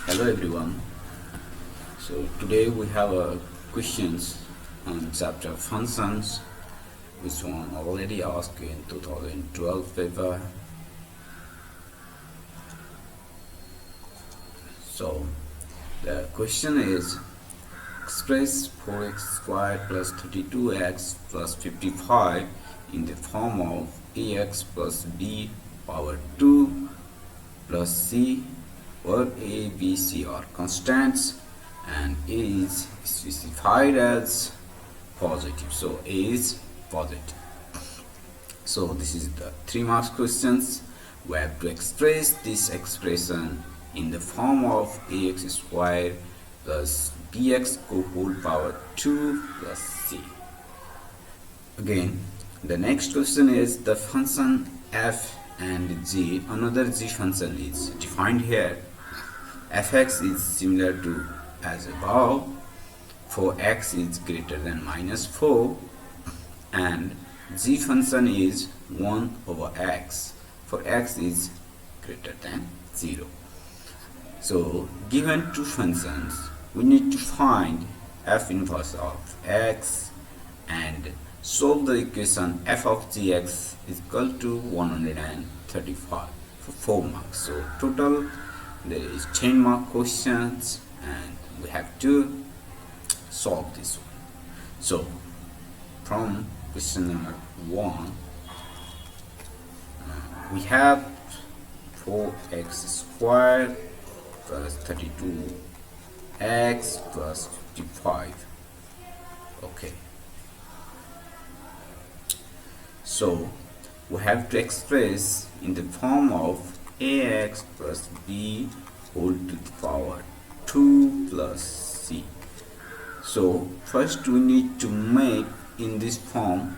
Hello everyone. So today we have questions on chapter functions, which one already asked in 2012 paper. So the question is, express 4x squared plus 32x plus 55 in the form of ax plus b power 2 plus c, where a, b, c are constants and a is specified as positive. So a is positive. So this is the 3 marks questions. We have to express this expression in the form of ax squared plus bx whole power 2 plus c. Again, the next question is the function f and g. Another g function is defined here. Fx is similar to as above, for x is greater than minus 4, and g function is 1 over x for x is greater than 0. So given two functions, we need to find f inverse of x and solve the equation f of gx is equal to 135 for 4 marks. So total there is 10 mark questions and we have to solve this one. So from question number 1, we have 4x squared plus 32x plus 55. Okay, so we have to express in the form of ax plus b whole to the power 2 plus c. So first we need to make in this form,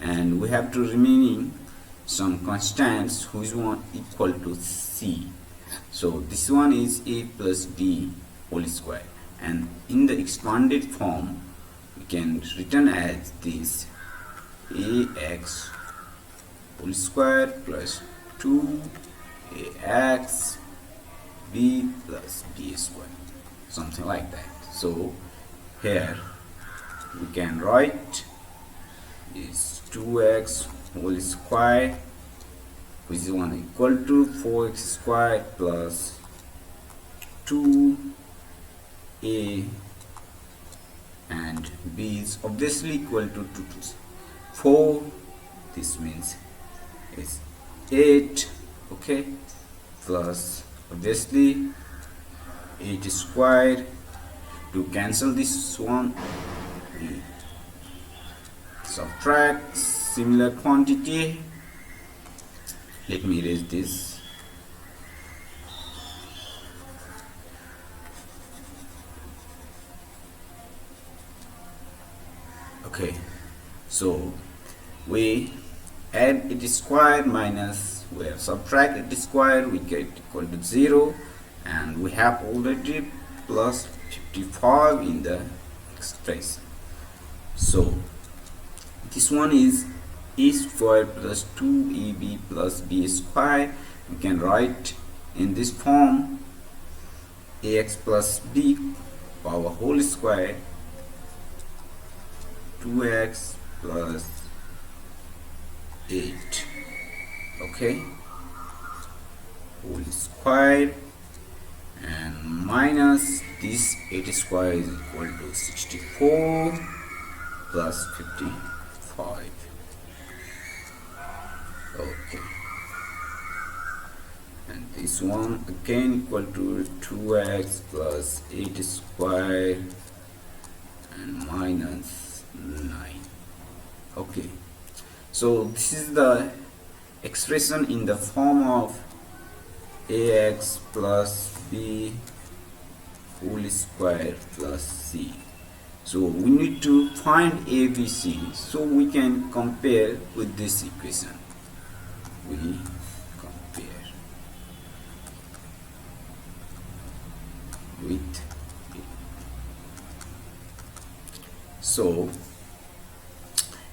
and we have to remaining some constants which one equal to c. So this one is a plus b whole square, and in the expanded form we can written as this ax whole square plus 2ax b plus b square, something like that. So here we can write is 2x whole square, which is 1 equal to 4x squared plus 2a, and b is obviously equal to 2 to 4. This means it's 8. Okay, plus obviously 8 squared. To cancel this one, we subtract similar quantity. Let me erase this. Okay, so we add it squared minus, we have subtract it squared, we get equal to 0, and we have already plus 55 in the expression. So this one is a squared plus 2ab plus b squared. We can write in this form ax plus b power whole square 2x plus 8. Okay, whole square, and minus this 8 square is equal to 64 plus 55. Okay, and this one again equal to 2x plus 8 square and minus 9. Okay, so this is the expression in the form of ax plus b whole square plus c. So we need to find ABC, so we can compare with this equation. We compare with it. So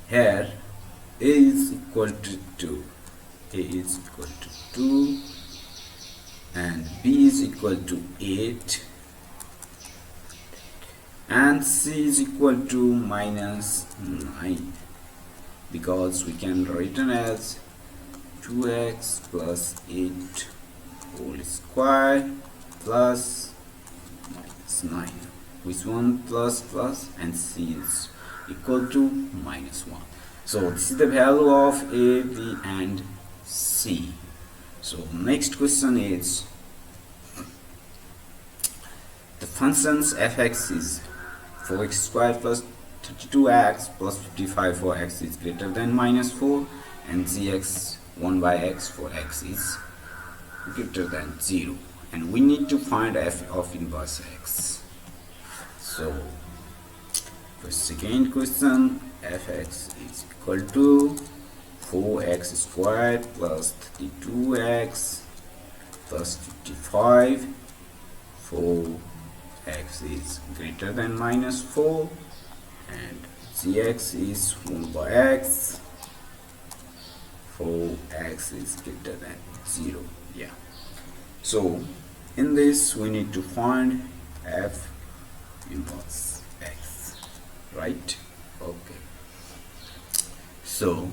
here a is equal to 2, a is equal to 2, and b is equal to 8 and c is equal to minus 9, because we can written as 2x plus 8 whole square plus minus 9. Which one plus plus, and c is equal to minus 1. So this is the value of a, b and c. So next question is, the functions fx is 4x squared plus 32x plus 55 for x is greater than minus 4, and gx 1 by x for x is greater than 0, and we need to find f of inverse x. So for second question, fx is equal to 4x squared plus 32x plus 55 for x is greater than minus 4, and gx is 1 by x for x is greater than 0. Yeah, so in this we need to find f inverse x, right? Okay, so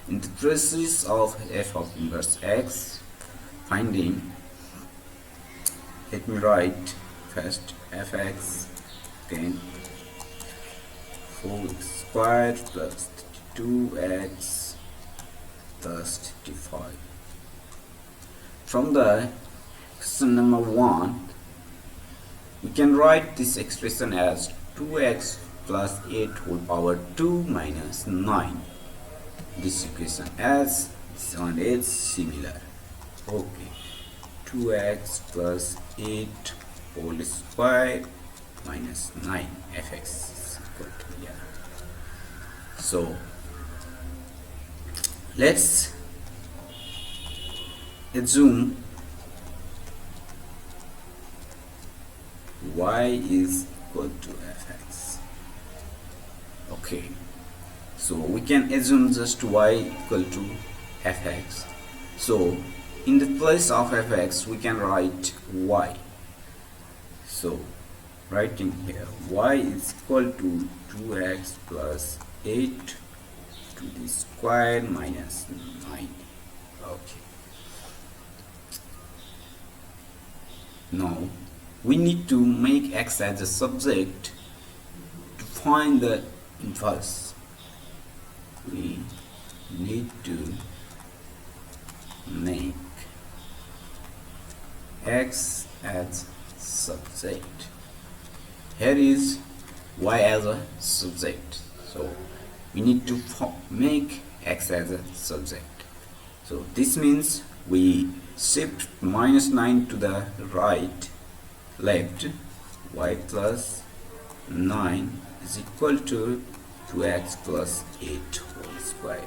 in the process of f of inverse x finding, let me write first fx, then 4x squared plus 2x plus 55. From the question number 1, we can write this expression as 2x plus 8 whole power 2 minus 9. This equation as this one is similar. Okay, 2x plus 8 whole square minus 9 fx is equal to, yeah. So let's assume y is equal to fx. Okay, so we can assume just y equal to fx. So in the place of fx we can write y. So writing here y is equal to 2x plus 8 to the square minus 9. Okay, now we need to make x as a subject to find the inverse. We need to make x as subject. Here is y as a subject, so we need to make x as a subject. So this means we shift minus 9 to the right, left, y plus 9 is equal to 2x plus 8 whole square.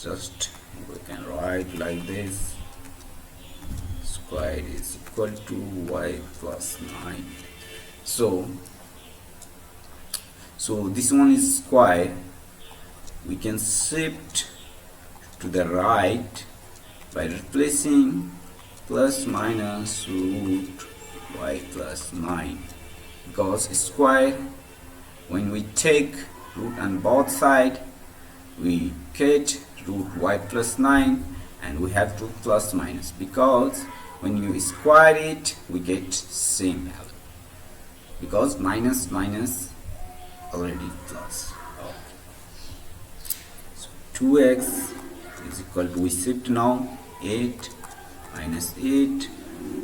Just we can write like this, square is equal to y plus 9. So this one is square, we can shift to the right by replacing plus minus root y plus 9, because square, when we take root on both sides we get root y plus 9, and we have to plus minus, because when you square it we get same value, because minus minus already plus. Okay. So 2x is equal to, we shift now 8 minus 8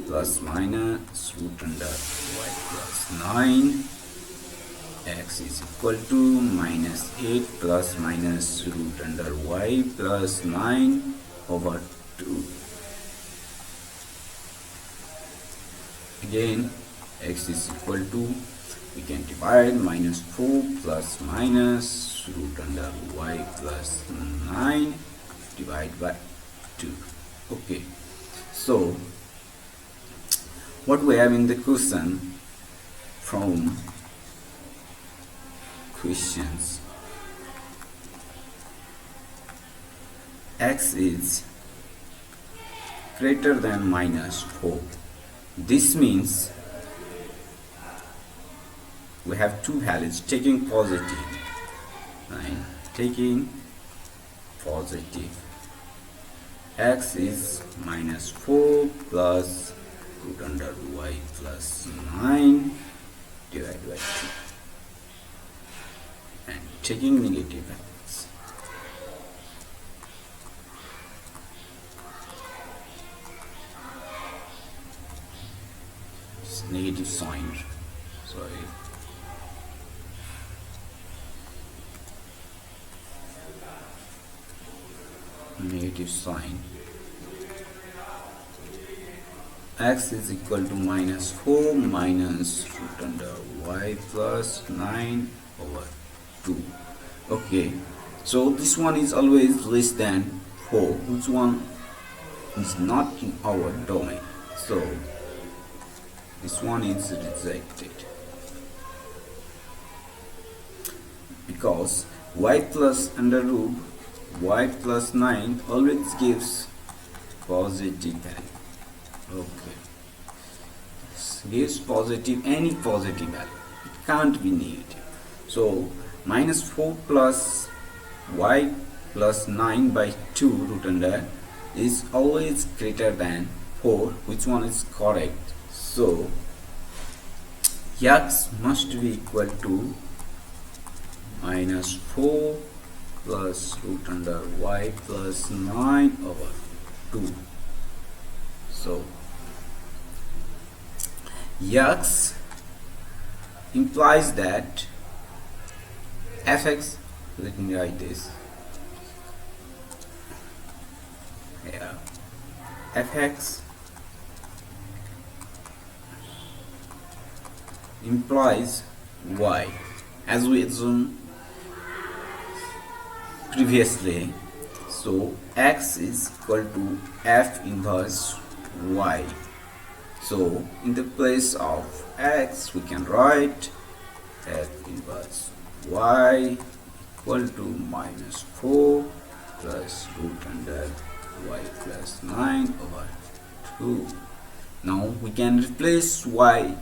plus minus root under y plus 9, x is equal to minus 8 plus minus root under y plus 9 over 2. Again x is equal to, we can divide minus 4 plus minus root under y plus 9 divided by 2. Okay, so what we have in the question from questions, x is greater than minus 4. This means we have two values taking positive, right? Taking positive. X is minus 4 plus root under y plus 9 divided by 2. And taking negative values. It's negative sign. Sorry. Negative sign. X is equal to minus 4 minus root under y plus 9 over 2. Okay, so this one is always less than 4. Which one is not in our domain? So this one is rejected because y plus under root y plus 9 always gives positive value. Okay, this gives positive, any positive value, it can't be negative. So minus 4 plus y plus 9 by 2 root under is always greater than 4. Which one is correct? So x must be equal to minus 4 plus root under y plus 9 over 2. So x implies that fx, let me write this, fx implies y, as we assume previously. So x is equal to f inverse y. So in the place of x we can write f inverse y equal to minus 4 plus root under y plus 9 over 2. Now we can replace y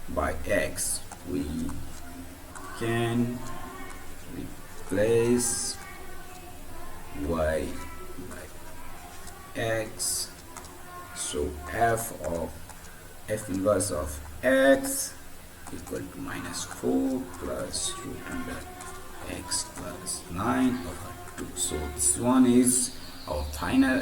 by x. We can replace y by x. So f inverse of x equal to minus 4 plus root under x plus 9 over 2. So this one is our final